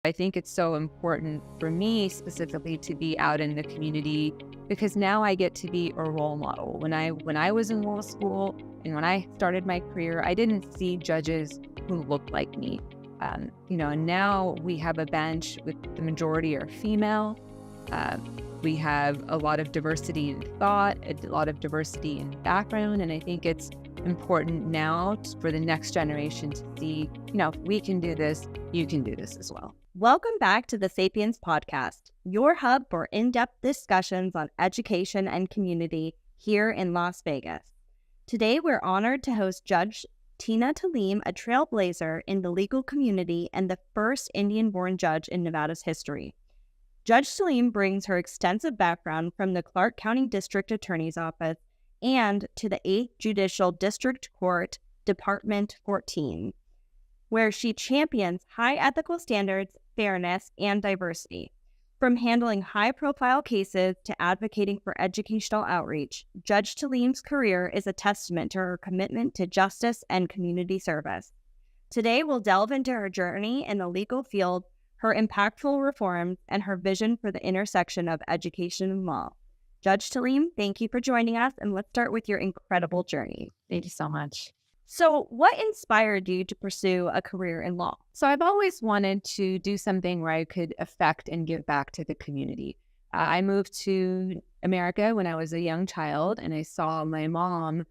I think it's so important for me specifically to be out in the community because now I get to be a role model. When I was in law school and when I started my career, I didn't see judges who looked like me. And now we have a bench with the majority are female. We have a lot of diversity in thought, a lot of diversity in background, and I think it's important now for the next generation to see, if we can do this, you can do this as well. Welcome back to the Sapiens Podcast, your hub for in-depth discussions on education and community here in Las Vegas. Today, we're honored to host Judge Tina Talim, a trailblazer in the legal community and the first Indian-born judge in Nevada's history. Judge Talim brings her extensive background from the Clark County District Attorney's Office and to the 8th Judicial District Court, Department 14, where she champions high ethical standards, fairness, and diversity. From handling high-profile cases to advocating for educational outreach, Judge Talim's career is a testament to her commitment to justice and community service. Today, we'll delve into her journey in the legal field, her impactful reforms, and her vision for the intersection of education and law. Judge Talim, thank you for joining us, and let's start with your incredible journey. Thank you so much. So what inspired you to pursue a career in law? So I've always wanted to do something where I could affect and give back to the community. I moved to America when I was a young child, and I saw my mom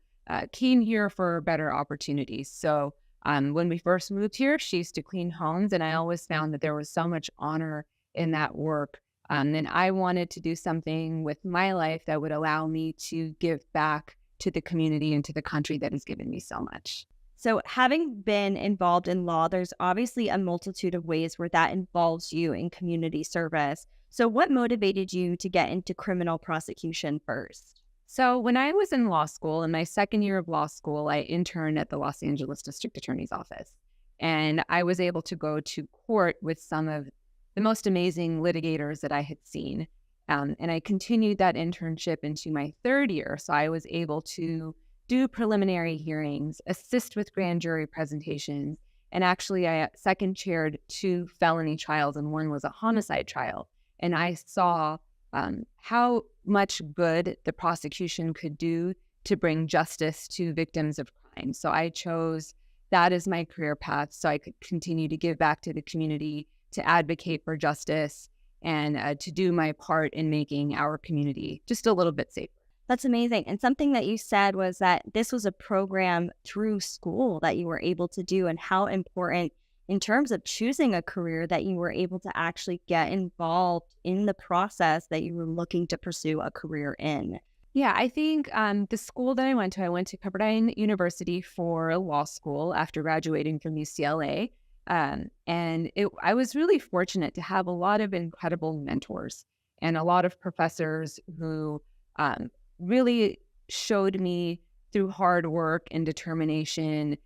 came here for better opportunities. So when we first moved here, she used to clean homes, and I always found that there was so much honor in that work. And I wanted to do something with my life that would allow me to give back to the community and to the country that has given me so much. So having been involved in law, there's obviously a multitude of ways where that involves you in community service. So what motivated you to get into criminal prosecution first? So when I was in law school, in my second year of law school, I interned at the Los Angeles District Attorney's Office. And I was able to go to court with some of the most amazing litigators that I had seen. And I continued that internship into my third year. So I was able to do preliminary hearings, assist with grand jury presentations, and actually I second chaired 2 felony trials, and one was a homicide trial. And I saw how much good the prosecution could do to bring justice to victims of crime. So I chose that as my career path so I could continue to give back to the community, to advocate for justice, and to do my part in making our community just a little bit safer. That's amazing. And something that you said was that this was a program through school that you were able to do, and how important in terms of choosing a career that you were able to actually get involved in the process that you were looking to pursue a career in. Yeah, I think the school that I went to Pepperdine University for law school after graduating from UCLA. I was really fortunate to have a lot of incredible mentors and a lot of professors who really showed me through hard work and determination,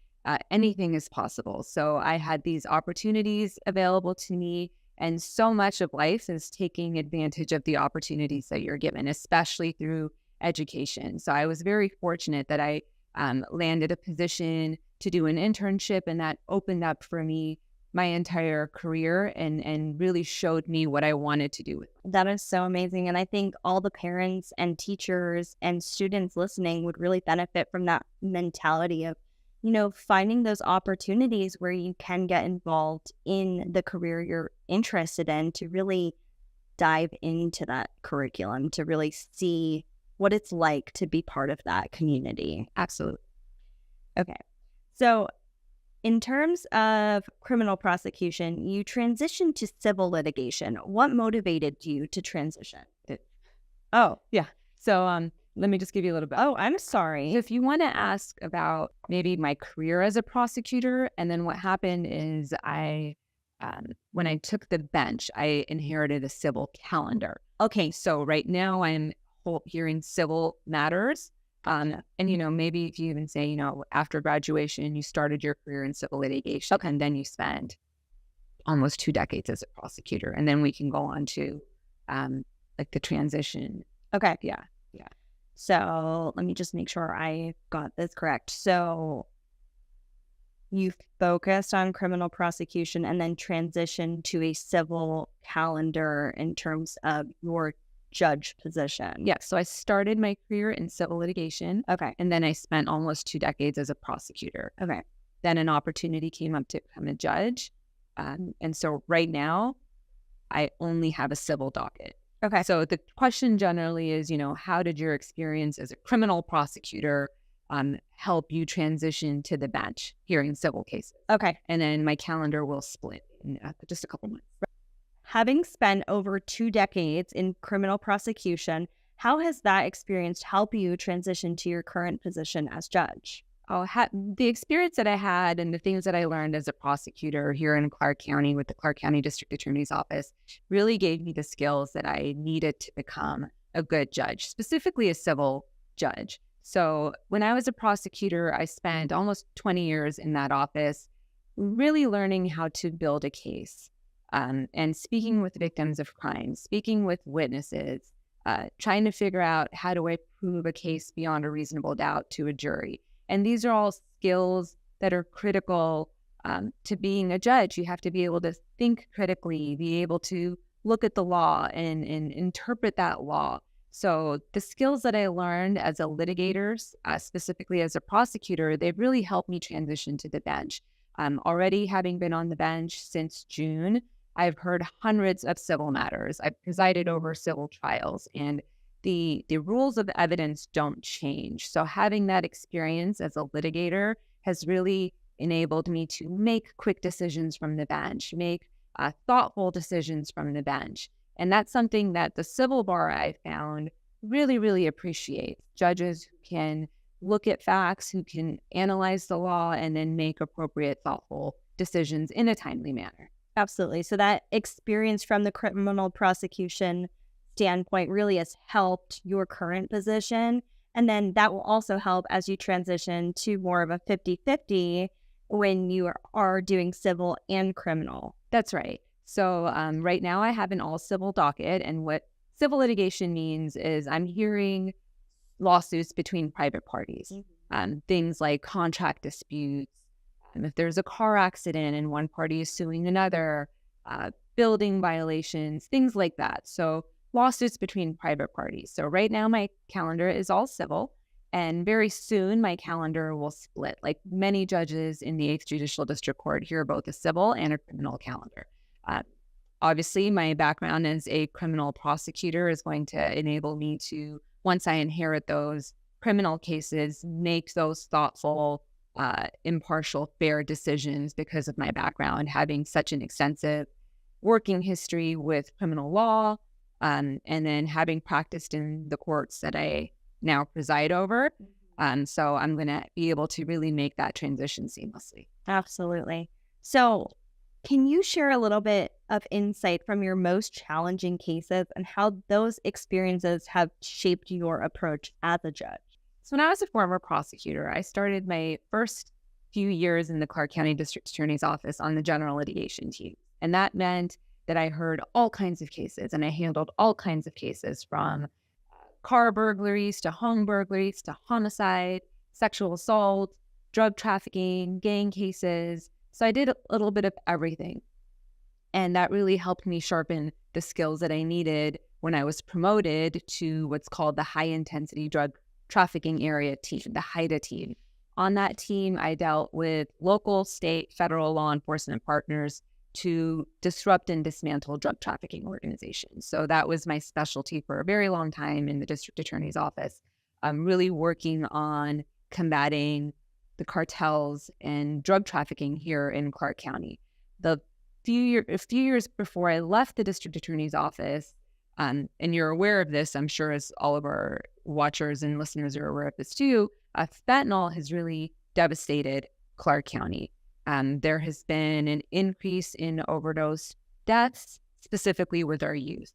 anything is possible. So I had these opportunities available to me, and so much of life is taking advantage of the opportunities that you're given, especially through education. So I was very fortunate that I landed a position to do an internship, and that opened up for me my entire career and really showed me what I wanted to do with it. That is so amazing. And I think all the parents and teachers and students listening would really benefit from that mentality of, finding those opportunities where you can get involved in the career you're interested in, to really dive into that curriculum, to really see what it's like to be part of that community. Absolutely. Okay. So in terms of criminal prosecution, you transitioned to civil litigation. What motivated you to transition? Oh, yeah. So let me just give you a little bit. Oh, I'm sorry. If you want to ask about maybe my career as a prosecutor, and then what happened is when I took the bench, I inherited a civil calendar. Okay, so right now I'm hearing civil matters. And, maybe if you even say, after graduation, you started your career in civil litigation, and then you spent almost 2 decades as a prosecutor. And then we can go on to the transition. Okay. Yeah. So let me just make sure I got this correct. So you focused on criminal prosecution and then transitioned to a civil calendar in terms of your judge position. Yeah. So I started my career in civil litigation. Okay. And then I spent almost 2 decades as a prosecutor. Okay. Then an opportunity came up to become a judge. And so right now, I only have a civil docket. Okay. So the question generally is, how did your experience as a criminal prosecutor help you transition to the bench hearing civil cases? Okay. And then my calendar will split in just a couple months. Having spent over 2 decades in criminal prosecution, how has that experience helped you transition to your current position as judge? The experience that I had and the things that I learned as a prosecutor here in Clark County with the Clark County District Attorney's Office really gave me the skills that I needed to become a good judge, specifically a civil judge. So when I was a prosecutor, I spent almost 20 years in that office, really learning how to build a case and speaking with victims of crime, speaking with witnesses, trying to figure out how do I prove a case beyond a reasonable doubt to a jury. And these are all skills that are critical to being a judge. You have to be able to think critically, be able to look at the law and interpret that law. So the skills that I learned as a litigator, specifically as a prosecutor, they've really helped me transition to the bench. Already having been on the bench since June, I've heard hundreds of civil matters. I've presided over civil trials, and the rules of evidence don't change. So having that experience as a litigator has really enabled me to make quick decisions from the bench, make thoughtful decisions from the bench. And that's something that the civil bar I found really, really appreciates. Judges who can look at facts, who can analyze the law, and then make appropriate, thoughtful decisions in a timely manner. Absolutely. So that experience from the criminal prosecution standpoint really has helped your current position. And then that will also help as you transition to more of a 50-50 when you are doing civil and criminal. That's right. So right now I have an all civil docket. And what civil litigation means is I'm hearing lawsuits between private parties, things like contract disputes. If there's a car accident and one party is suing another, building violations, things like that. So lawsuits between private parties. So right now my calendar is all civil, and very soon my calendar will split. Like many judges in the 8th Judicial District Court hear both a civil and a criminal calendar. Obviously, my background as a criminal prosecutor is going to enable me to, once I inherit those criminal cases, make those thoughtful, impartial, fair decisions because of my background, having such an extensive working history with criminal law, and then having practiced in the courts that I now preside over. So I'm going to be able to really make that transition seamlessly. Absolutely. So can you share a little bit of insight from your most challenging cases and how those experiences have shaped your approach as a judge? So when I was a former prosecutor, I started my first few years in the Clark County District Attorney's Office on the general litigation team. And that meant that I heard all kinds of cases and I handled all kinds of cases from car burglaries to home burglaries to homicide, sexual assault, drug trafficking, gang cases. So I did a little bit of everything. And that really helped me sharpen the skills that I needed when I was promoted to what's called the high intensity drug trafficking area team, the HIDTA team. On that team, I dealt with local, state, federal law enforcement partners to disrupt and dismantle drug trafficking organizations. So that was my specialty for a very long time in the district attorney's office. I'm really working on combating the cartels and drug trafficking here in Clark County. A few years before I left the district attorney's office, and you're aware of this, I'm sure, as all of our watchers and listeners are aware of this too, fentanyl has really devastated Clark County. There has been an increase in overdose deaths, specifically with our youth.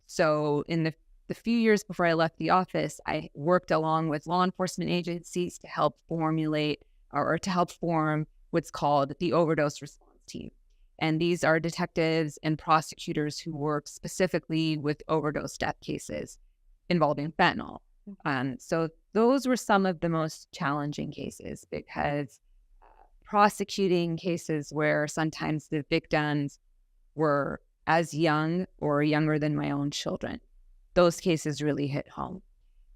So in the few years before I left the office, I worked along with law enforcement agencies to help formulate or to help form what's called the overdose response team. And these are detectives and prosecutors who work specifically with overdose death cases involving fentanyl. So those were some of the most challenging cases because prosecuting cases where sometimes the victims were as young or younger than my own children. Those cases really hit home.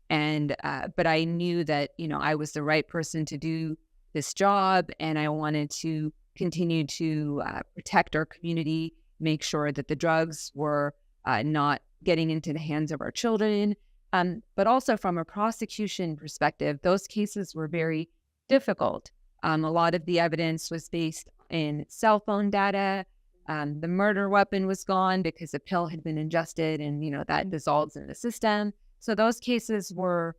And, but I knew that, I was the right person to do this job, and I wanted to continue to protect our community, make sure that the drugs were not getting into the hands of our children. But also from a prosecution perspective, those cases were very difficult. A lot of the evidence was based in cell phone data. The murder weapon was gone because a pill had been ingested, and, that dissolves in the system. So those cases were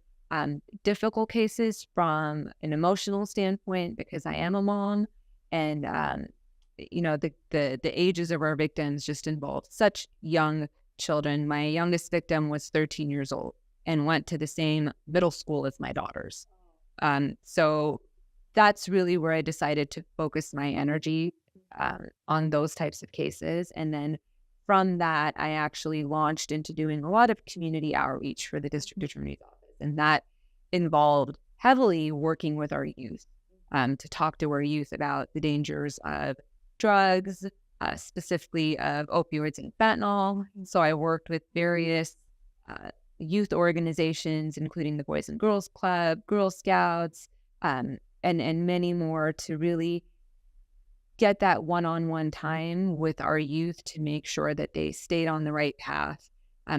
difficult cases from an emotional standpoint because I am a mom, and the ages of our victims just involved such young children. My youngest victim was 13 years old and went to the same middle school as my daughters. So that's really where I decided to focus my energy on those types of cases. And then from that, I actually launched into doing a lot of community outreach for the district attorney's office. And that involved heavily working with our youth to talk to our youth about the dangers of drugs, specifically of opioids and fentanyl. So I worked with various youth organizations, including the Boys and Girls Club, Girl Scouts, and many more, to really get that one-on-one time with our youth to make sure that they stayed on the right path.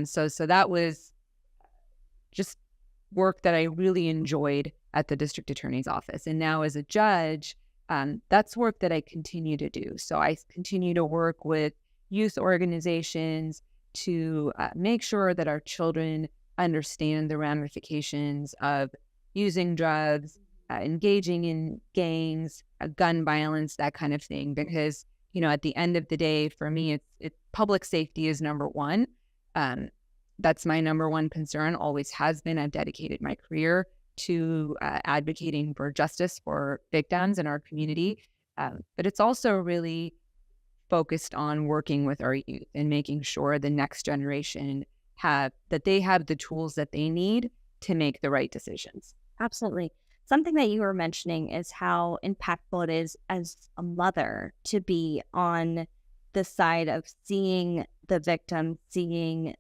So that was just work that I really enjoyed at the district attorney's office. And now as a judge, that's work that I continue to do. So I continue to work with youth organizations to make sure that our children understand the ramifications of using drugs, engaging in gangs, gun violence, that kind of thing. Because, at the end of the day, for me, it's public safety is number one. That's my number one concern, always has been. I've dedicated my career to advocating for justice for victims in our community. But it's also really focused on working with our youth and making sure the next generation have the tools that they need to make the right decisions. Absolutely. Something that you were mentioning is how impactful it is as a mother to be on the side of seeing the victim, seeing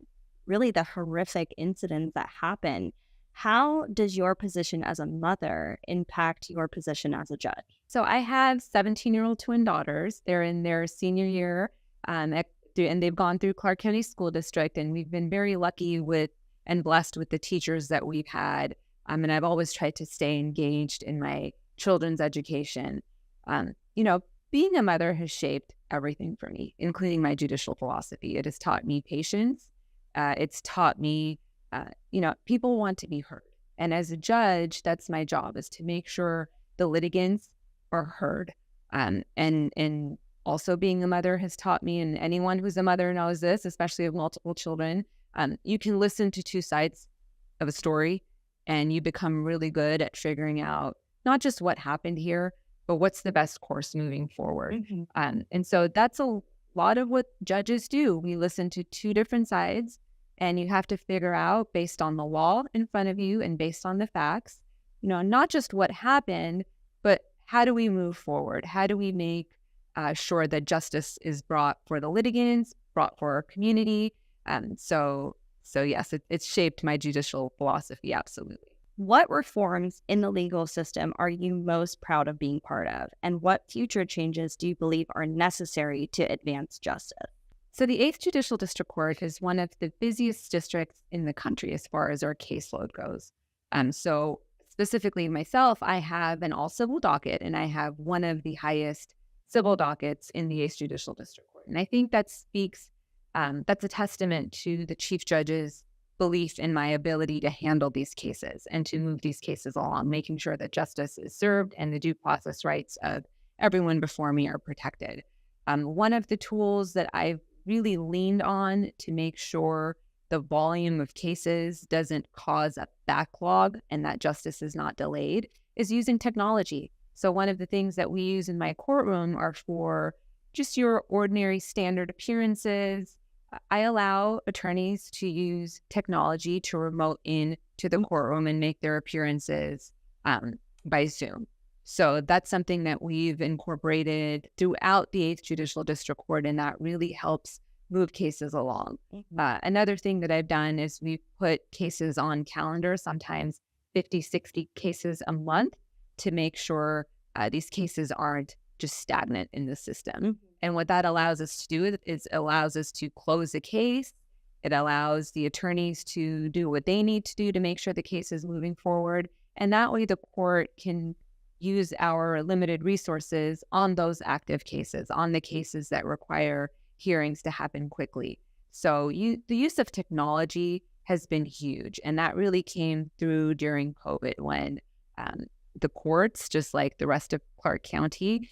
really the horrific incidents that happen. How does your position as a mother impact your position as a judge? So I have 17-year-old twin daughters. They're in their senior year, and they've gone through Clark County School District, and we've been very lucky with and blessed with the teachers that we've had. And I've always tried to stay engaged in my children's education. Being a mother has shaped everything for me, including my judicial philosophy. It has taught me patience. It's taught me, people want to be heard. And as a judge, that's my job, is to make sure the litigants are heard. And also being a mother has taught me, and anyone who's a mother knows this, especially of multiple children, you can listen to two sides of a story, and you become really good at figuring out not just what happened here, but what's the best course moving forward. Mm-hmm. And so that's a lot of what judges do. We listen to two different sides, and you have to figure out, based on the law in front of you and based on the facts, not just what happened, but how do we move forward? How do we make sure that justice is brought for the litigants, brought for our community? So yes, it's shaped my judicial philosophy, absolutely. What reforms in the legal system are you most proud of being part of? And what future changes do you believe are necessary to advance justice? So the 8th Judicial District Court is one of the busiest districts in the country as far as our caseload goes. So specifically myself, I have an all-civil docket, and I have one of the highest civil dockets in the 8th Judicial District Court. And I think that speaks, that's a testament to the Chief Judge's belief in my ability to handle these cases and to move these cases along, making sure that justice is served and the due process rights of everyone before me are protected. One of the tools that I've really leaned on to make sure the volume of cases doesn't cause a backlog and that justice is not delayed is using technology. So one of the things that we use in my courtroom are for just your ordinary standard appearances. I allow attorneys to use technology to remote in to the courtroom and make their appearances by Zoom. So that's something that we've incorporated throughout the 8th Judicial District Court, and that really helps move cases along. Another thing that I've done is we've put cases on calendar, sometimes 50, 60 cases a month, to make sure these cases aren't just stagnant in the system. And what that allows us to do is allows us to close a case. It allows the attorneys to do what they need to do to make sure the case is moving forward. And that way the court can use our limited resources on those active cases, on the cases that require hearings to happen quickly. So the use of technology has been huge. And that really came through during COVID when the courts, just like the rest of Clark County,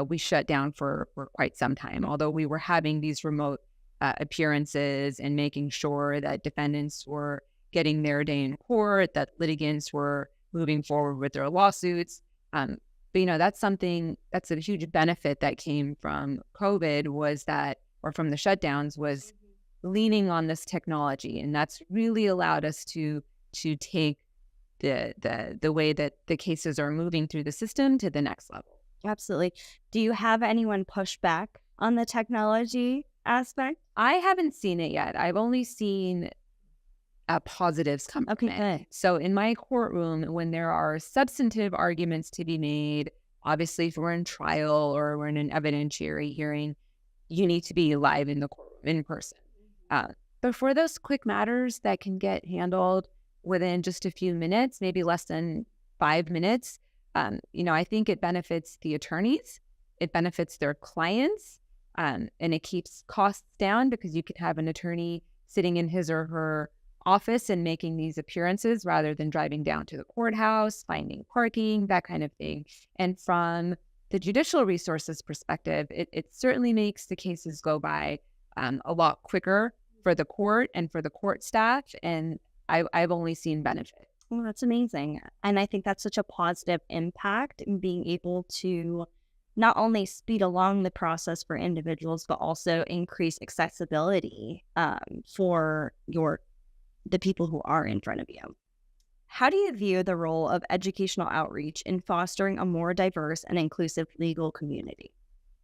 we shut down for quite some time. Although we were having these remote appearances and making sure that defendants were getting their day in court, that litigants were moving forward with their lawsuits. But, that's a huge benefit that came from COVID or from the shutdowns, was leaning on this technology. And that's really allowed us to take the way that the cases are moving through the system to the next level. Absolutely. Do you have anyone push back on the technology aspect? I haven't seen it yet. I've only seen positives come from it. Good. So in my courtroom, when there are substantive arguments to be made, obviously if we're in trial or we're in an evidentiary hearing, you need to be live in the courtroom in person. But for those quick matters that can get handled within just a few minutes, maybe less than 5 minutes, I think it benefits the attorneys, it benefits their clients, and it keeps costs down because you can have an attorney sitting in his or her office and making these appearances rather than driving down to the courthouse, finding parking, that kind of thing. And from the judicial resources perspective, it certainly makes the cases go by a lot quicker for the court and for the court staff. And I've only seen benefit. Well, that's amazing. And I think that's such a positive impact in being able to not only speed along the process for individuals, but also increase accessibility for the people who are in front of you. How do you view the role of educational outreach in fostering a more diverse and inclusive legal community?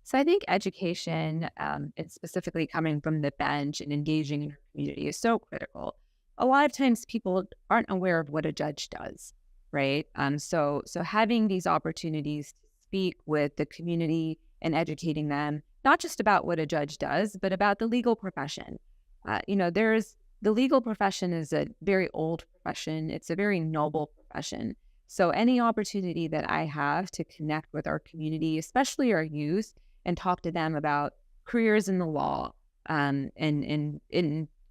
So I think education, and specifically coming from the bench and engaging in our community, is so critical. A lot of times people aren't aware of what a judge does, right? So having these opportunities to speak with the community and educating them, not just about what a judge does, but about the legal profession. The legal profession is a very old profession. It's a very noble profession. So any opportunity that I have to connect with our community, especially our youth, and talk to them about careers in the law, and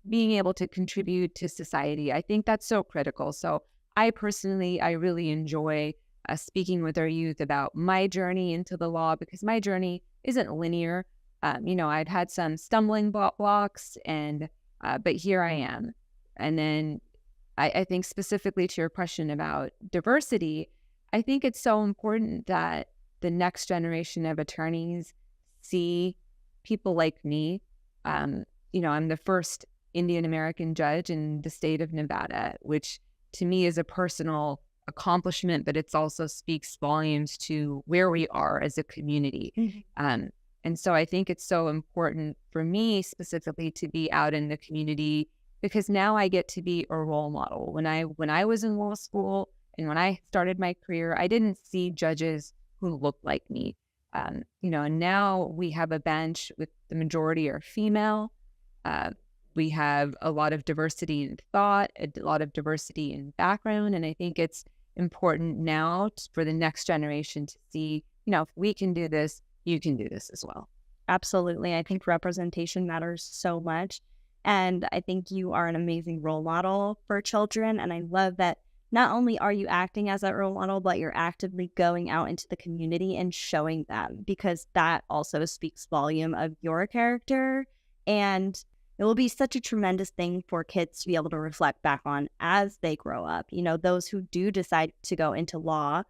being able to contribute to society, I think that's so critical. So I really enjoy speaking with our youth about my journey into the law, because my journey isn't linear. I've had some stumbling blocks, but here I am. And then I think specifically to your question about diversity, I think it's so important that the next generation of attorneys see people like me. I'm the first Indian American judge in the state of Nevada, which to me is a personal accomplishment, but it also speaks volumes to where we are as a community. And so I think it's so important for me specifically to be out in the community, because now I get to be a role model. When I was in law school and when I started my career, I didn't see judges who looked like me. And now we have a bench with the majority are female. We have a lot of diversity in thought, a lot of diversity in background. And I think it's important now for the next generation to see, if we can do this, you can do this as well. Absolutely. I think representation matters so much. And I think you are an amazing role model for children. And I love that not only are you acting as that role model, but you're actively going out into the community and showing them, because that also speaks volume of your character. And it will be such a tremendous thing for kids to be able to reflect back on as they grow up. Those who do decide to go into law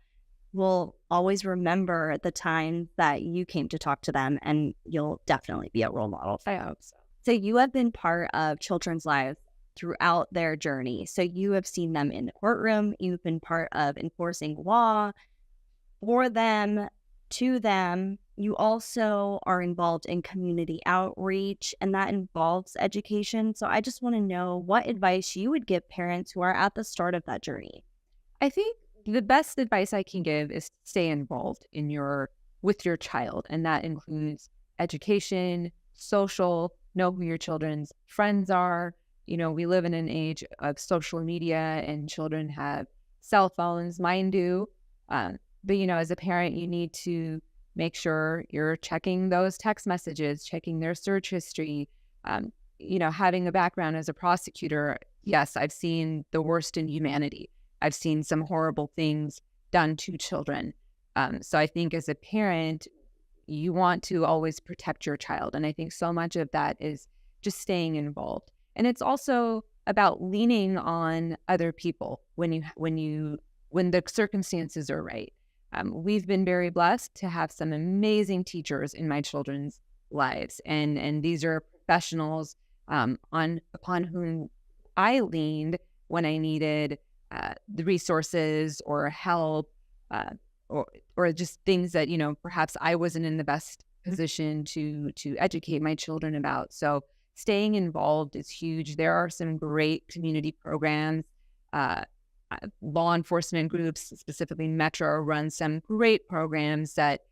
will always remember the time that you came to talk to them, and you'll definitely be a role model. I hope so. So you have been part of children's lives throughout their journey. So you have seen them in the courtroom. You've been part of enforcing law for them, to them, you also are involved in community outreach, and that involves education. So I just want to know what advice you would give parents who are at the start of that journey. I think the best advice I can give is to stay involved with your child, and that includes education, social, know who your children's friends are. We live in an age of social media, and children have cell phones, mine do. But as a parent, you need to make sure you're checking those text messages, checking their search history. Having a background as a prosecutor, yes, I've seen the worst in humanity. I've seen some horrible things done to children. So I think as a parent, you want to always protect your child. And I think so much of that is just staying involved. And it's also about leaning on other people when the circumstances are right. We've been very blessed to have some amazing teachers in my children's lives. And these are professionals upon whom I leaned when I needed the resources or help, or just things that, perhaps I wasn't in the best position to educate my children about. So staying involved is huge. There are some great community programs. Law enforcement groups, specifically Metro, run some great programs that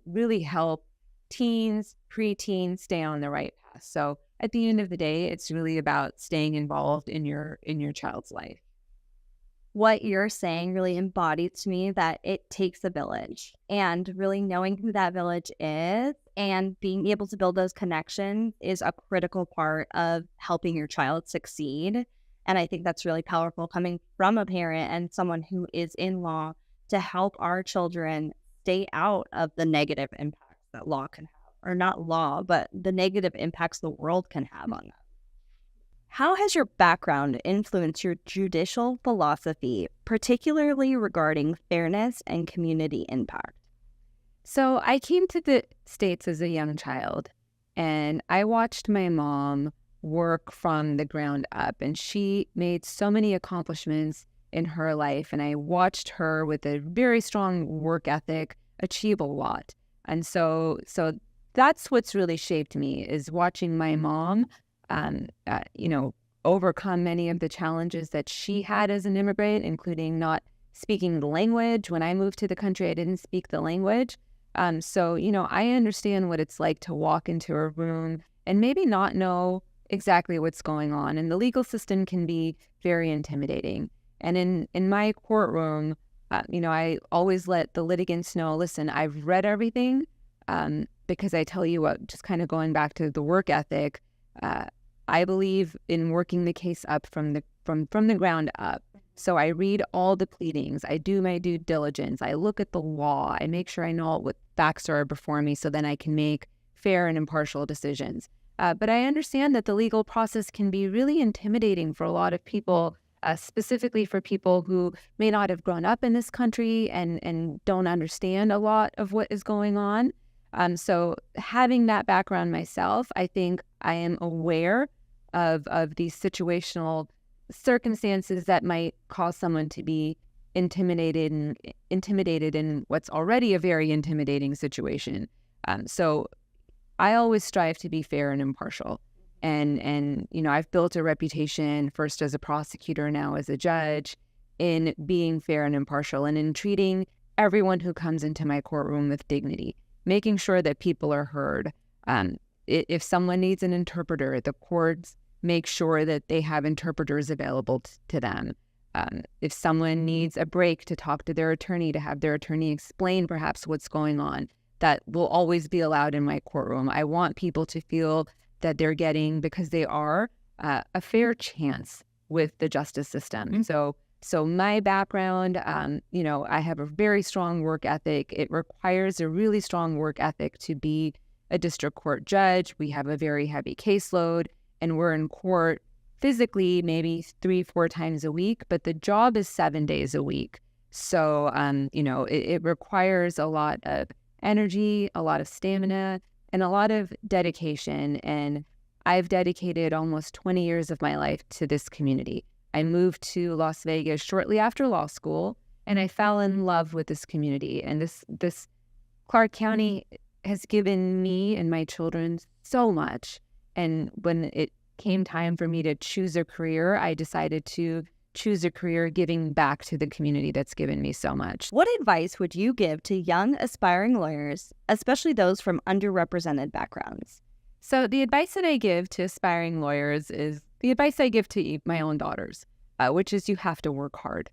really help teens, preteens stay on the right path. So at the end of the day, it's really about staying involved in your child's life. What you're saying really embodies to me that it takes a village, and really knowing who that village is and being able to build those connections is a critical part of helping your child succeed. And I think that's really powerful coming from a parent and someone who is in law to help our children stay out of the negative impacts that law can have, or not law, but the negative impacts the world can have on them. How has your background influenced your judicial philosophy, particularly regarding fairness and community impact? So I came to the States as a young child, and I watched my mom work from the ground up, and she made so many accomplishments in her life, and I watched her with a very strong work ethic achieve a lot. And so that's what's really shaped me, is watching my mom overcome many of the challenges that she had as an immigrant, including not speaking the language. When I moved to the country, I didn't speak the language. So I understand what it's like to walk into a room and maybe not know exactly what's going on. And the legal system can be very intimidating. And in my courtroom, I always let the litigants know, listen, I've read everything, because I tell you what, just kind of going back to the work ethic, I believe in working the case up from the ground up. So I read all the pleadings. I do my due diligence. I look at the law. I make sure I know what facts are before me, so then I can make fair and impartial decisions. But I understand that the legal process can be really intimidating for a lot of people, specifically for people who may not have grown up in this country and don't understand a lot of what is going on. So having that background myself, I think I am aware of these situational circumstances that might cause someone to be intimidated in what's already a very intimidating situation. So I always strive to be fair and impartial. And I've built a reputation, first as a prosecutor, now as a judge, in being fair and impartial and in treating everyone who comes into my courtroom with dignity, making sure that people are heard. If someone needs an interpreter, the courts make sure that they have interpreters available to them. If someone needs a break to talk to their attorney, to have their attorney explain perhaps what's going on, that will always be allowed in my courtroom. I want people to feel that they're getting, because they are, a fair chance with the justice system. Mm-hmm. So my background, I have a very strong work ethic. It requires a really strong work ethic to be a district court judge. We have a very heavy caseload, and we're in court physically maybe 3-4 times a week, but the job is 7 days a week. So, it requires a lot of energy, a lot of stamina, and a lot of dedication. And I've dedicated almost 20 years of my life to this community. I moved to Las Vegas shortly after law school, And I fell in love with this community. And this Clark County has given me and my children so much. And when it came time for me to choose a career, I decided to choose a career giving back to the community that's given me so much. What advice would you give to young aspiring lawyers, especially those from underrepresented backgrounds? So the advice that I give to aspiring lawyers is the advice I give to my own daughters, which is you have to work hard.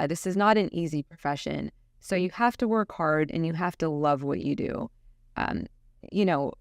This is not an easy profession. So you have to work hard and you have to love what you do. You know,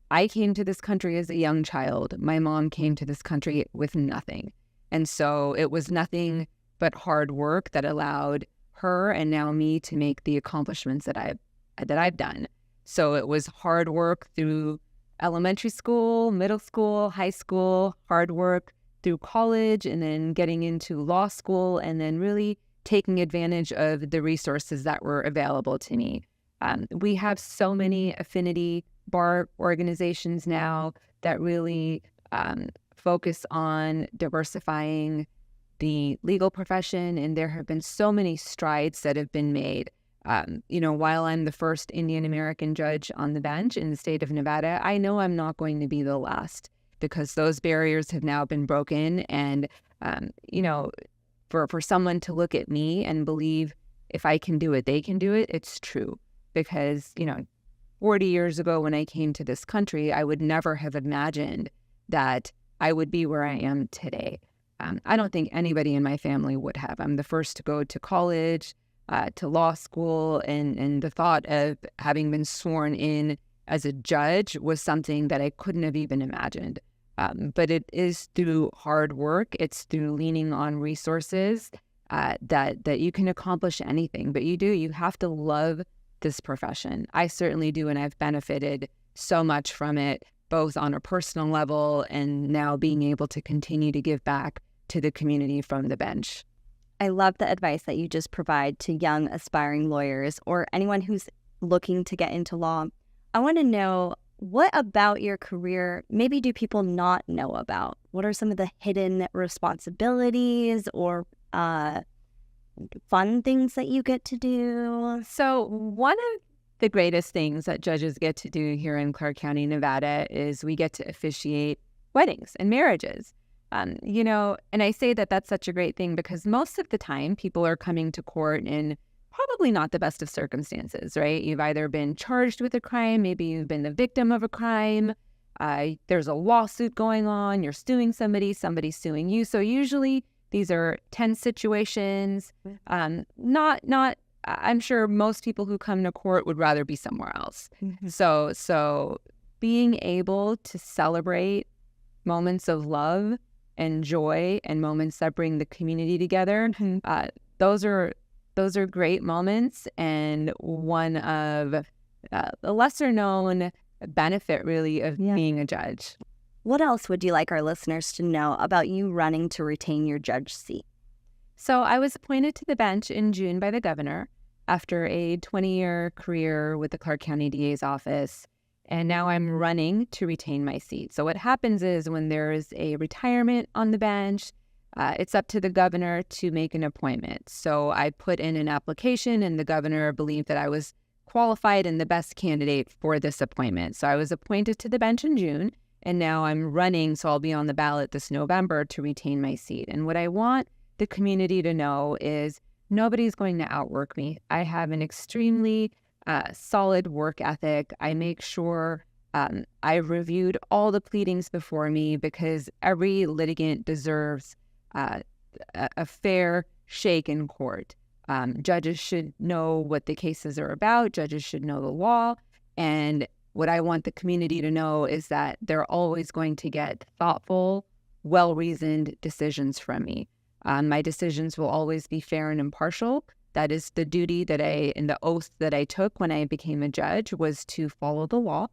I came to this country as a young child. My mom came to this country with nothing. And so it was nothing but hard work that allowed her and now me to make the accomplishments that I've done. So it was hard work through elementary school, middle school, high school, hard work through college, and then getting into law school, and then really taking advantage of the resources that were available to me. We have so many affinity bar organizations now that really focus on diversifying the legal profession, and there have been so many strides that have been made. While I'm the first Indian American judge on the bench in the state of Nevada, I know I'm not going to be the last because those barriers have now been broken. And, for someone to look at me and believe if I can do it, they can do it, it's true. Because, 40 years ago when I came to this country, I would never have imagined that I would be where I am today. I don't think anybody in my family would have. I'm the first to go to college, to law school, and the thought of having been sworn in as a judge was something that I couldn't have even imagined. But it is through hard work. It's through leaning on resources that you can accomplish anything. But you have to love this profession. I certainly do, and I've benefited so much from it, both on a personal level and now being able to continue to give back to the community from the bench. I love the advice that you just provide to young aspiring lawyers or anyone who's looking to get into law. I want to know, what about your career maybe do people not know about? What are some of the hidden responsibilities or fun things that you get to do? So one of the greatest things that judges get to do here in Clark County, Nevada, is we get to officiate weddings and marriages. And I say that that's such a great thing because most of the time people are coming to court in probably not the best of circumstances, right? You've either been charged with a crime, maybe you've been the victim of a crime, there's a lawsuit going on, you're suing somebody, somebody's suing you. So usually these are tense situations. I'm sure most people who come to court would rather be somewhere else. Mm-hmm. So being able to celebrate moments of love and joy and moments that bring the community together, mm-hmm. Those are great moments, and one of the lesser known benefit really of being a judge. What else would you like our listeners to know about you running to retain your judge seat? So I was appointed to the bench in June by the governor after a 20-year career with the Clark County DA's office, and now I'm running to retain my seat. So what happens is when there is a retirement on the bench, it's up to the governor to make an appointment. So I put in an application, and the governor believed that I was qualified and the best candidate for this appointment. So I was appointed to the bench in June, and now I'm running, so I'll be on the ballot this November to retain my seat. And what I want the community to know is nobody's going to outwork me. I have an extremely solid work ethic. I make sure I've reviewed all the pleadings before me because every litigant deserves a fair shake in court. Judges should know what the cases are about. Judges should know the law. And what I want the community to know is that they're always going to get thoughtful, well-reasoned decisions from me. My decisions will always be fair and impartial. That is the duty that and the oath that I took when I became a judge, was to follow the law.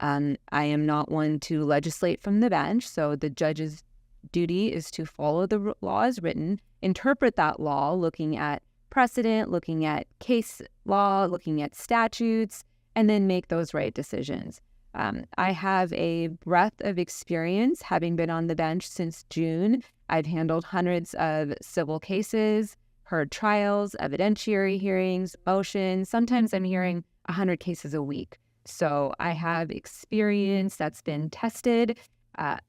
I am not one to legislate from the bench, so the judge's duty is to follow the law as written, interpret that law, looking at precedent, looking at case law, looking at statutes, and then make those right decisions. I have a breadth of experience, having been on the bench since June. I've handled hundreds of civil cases, heard trials, evidentiary hearings, motions. Sometimes I'm hearing 100 cases a week. So I have experience that's been tested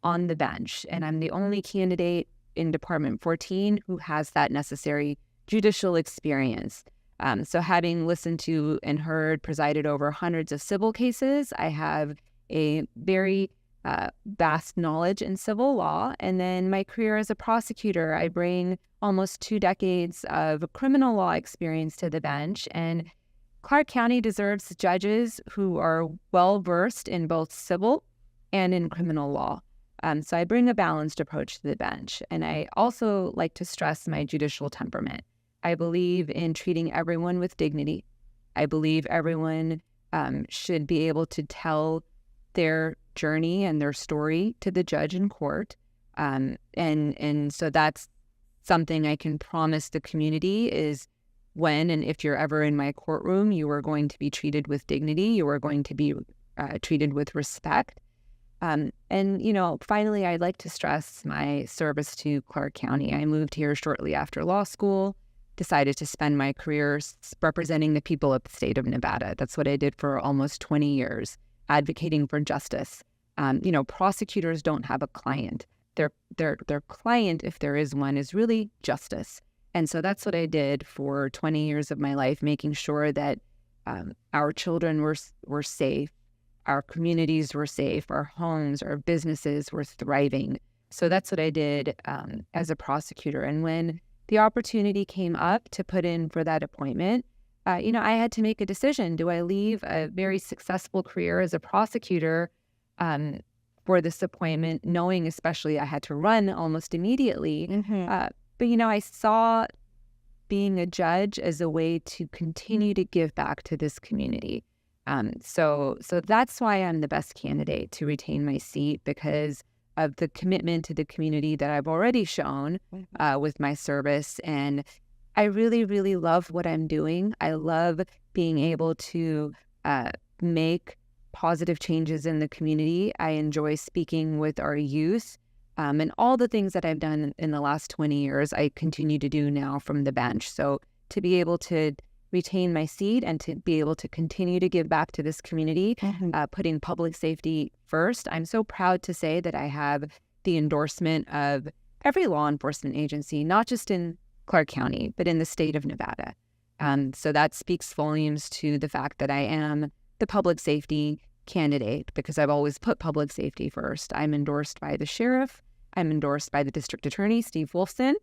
on the bench, and I'm the only candidate in Department 14 who has that necessary judicial experience. So having listened to and heard, presided over hundreds of civil cases, I have a very vast knowledge in civil law. And then my career as a prosecutor, I bring almost 2 decades of criminal law experience to the bench. And Clark County deserves judges who are well-versed in both civil and in criminal law. So I bring a balanced approach to the bench. And I also like to stress my judicial temperament. I believe in treating everyone with dignity. I believe everyone should be able to tell their journey and their story to the judge in court. And so that's something I can promise the community is when and if you're ever in my courtroom, you are going to be treated with dignity. You are going to be treated with respect. And, finally, I'd like to stress my service to Clark County. I moved here shortly after law school, decided to spend my career representing the people of the state of Nevada. That's what I did for almost 20 years, advocating for justice. Prosecutors don't have a client. Their client, if there is one, is really justice. And so that's what I did for 20 years of my life, making sure that our children were safe, our communities were safe, our homes, our businesses were thriving. So that's what I did as a prosecutor. And when the opportunity came up to put in for that appointment, I had to make a decision. Do I leave a very successful career as a prosecutor for this appointment, knowing especially I had to run almost immediately? But I saw being a judge as a way to continue to give back to this community. So that's why I'm the best candidate to retain my seat, because of the commitment to the community that I've already shown with my service. And I really, really love what I'm doing. I love being able to make positive changes in the community. I enjoy speaking with our youth. And all the things that I've done in the last 20 years, I continue to do now from the bench. So to be able to retain my seat and to be able to continue to give back to this community, putting public safety first, I'm so proud to say that I have the endorsement of every law enforcement agency, not just in Clark County, but in the state of Nevada. So that speaks volumes to the fact that I am the public safety candidate, because I've always put public safety first. I'm endorsed by the sheriff. I'm endorsed by the district attorney, Steve Wolfson.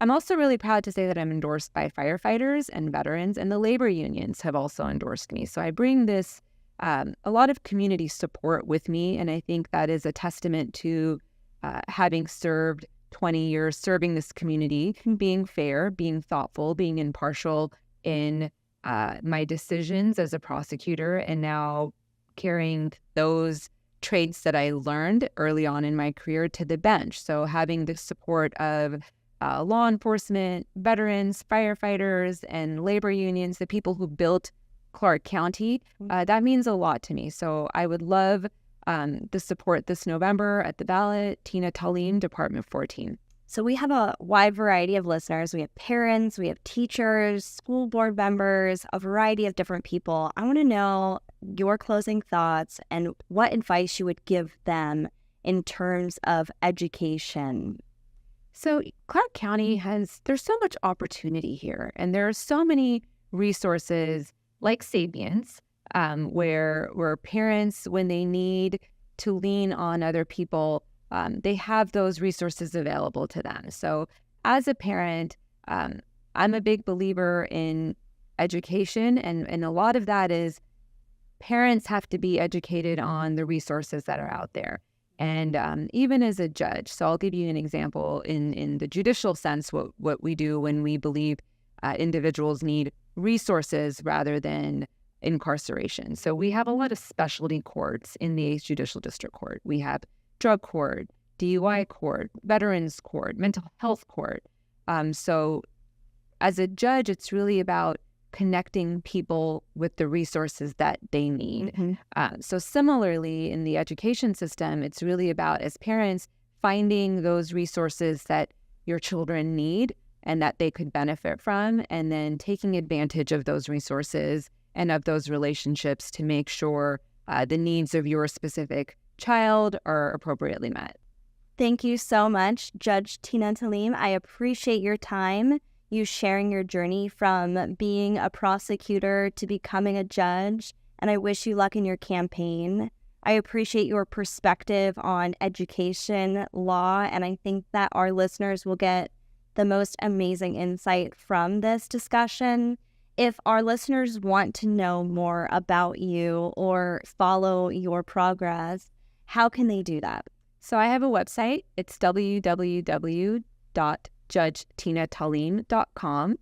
I'm also really proud to say that I'm endorsed by firefighters and veterans, and the labor unions have also endorsed me. So I bring this, a lot of community support with me, and I think that is a testament to having served 20 years, serving this community, being fair, being thoughtful, being impartial in my decisions as a prosecutor, and now carrying those traits that I learned early on in my career to the bench. So having the support of law enforcement, veterans, firefighters, and labor unions, the people who built Clark County, that means a lot to me. So I would love the support this November at the ballot. Tina Talim, Department 14. So we have a wide variety of listeners. We have parents, we have teachers, school board members, a variety of different people. I want to know your closing thoughts and what advice you would give them in terms of education. So Clark County there's so much opportunity here, and there are so many resources like Sapiens, where parents, when they need to lean on other people, they have those resources available to them. So as a parent, I'm a big believer in education, and a lot of that is parents have to be educated on the resources that are out there. And even as a judge, so I'll give you an example in the judicial sense, what we do when we believe individuals need resources rather than incarceration. So we have a lot of specialty courts in the 8th Judicial District Court. We have drug court, DUI court, veterans court, mental health court. So as a judge, it's really about connecting people with the resources that they need. So similarly, in the education system, it's really about, as parents, finding those resources that your children need and that they could benefit from, and then taking advantage of those resources and of those relationships to make sure the needs of your specific child are appropriately met. Thank you so much, Judge Tina Talim. I appreciate your time, you sharing your journey from being a prosecutor to becoming a judge, and I wish you luck in your campaign. I appreciate your perspective on education, law, and I think that our listeners will get the most amazing insight from this discussion. If our listeners want to know more about you or follow your progress, how can they do that? So I have a website. It's www.judgetinatalim.com.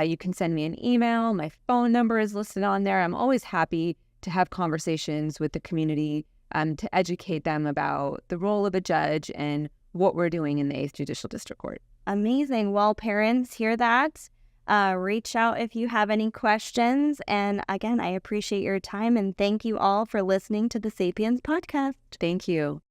You can send me an email. My phone number is listed on there. I'm always happy to have conversations with the community to educate them about the role of a judge and what we're doing in the 8th Judicial District Court. Amazing. Well, parents, hear that. Reach out if you have any questions. And again, I appreciate your time and thank you all for listening to the Sapiens podcast. Thank you.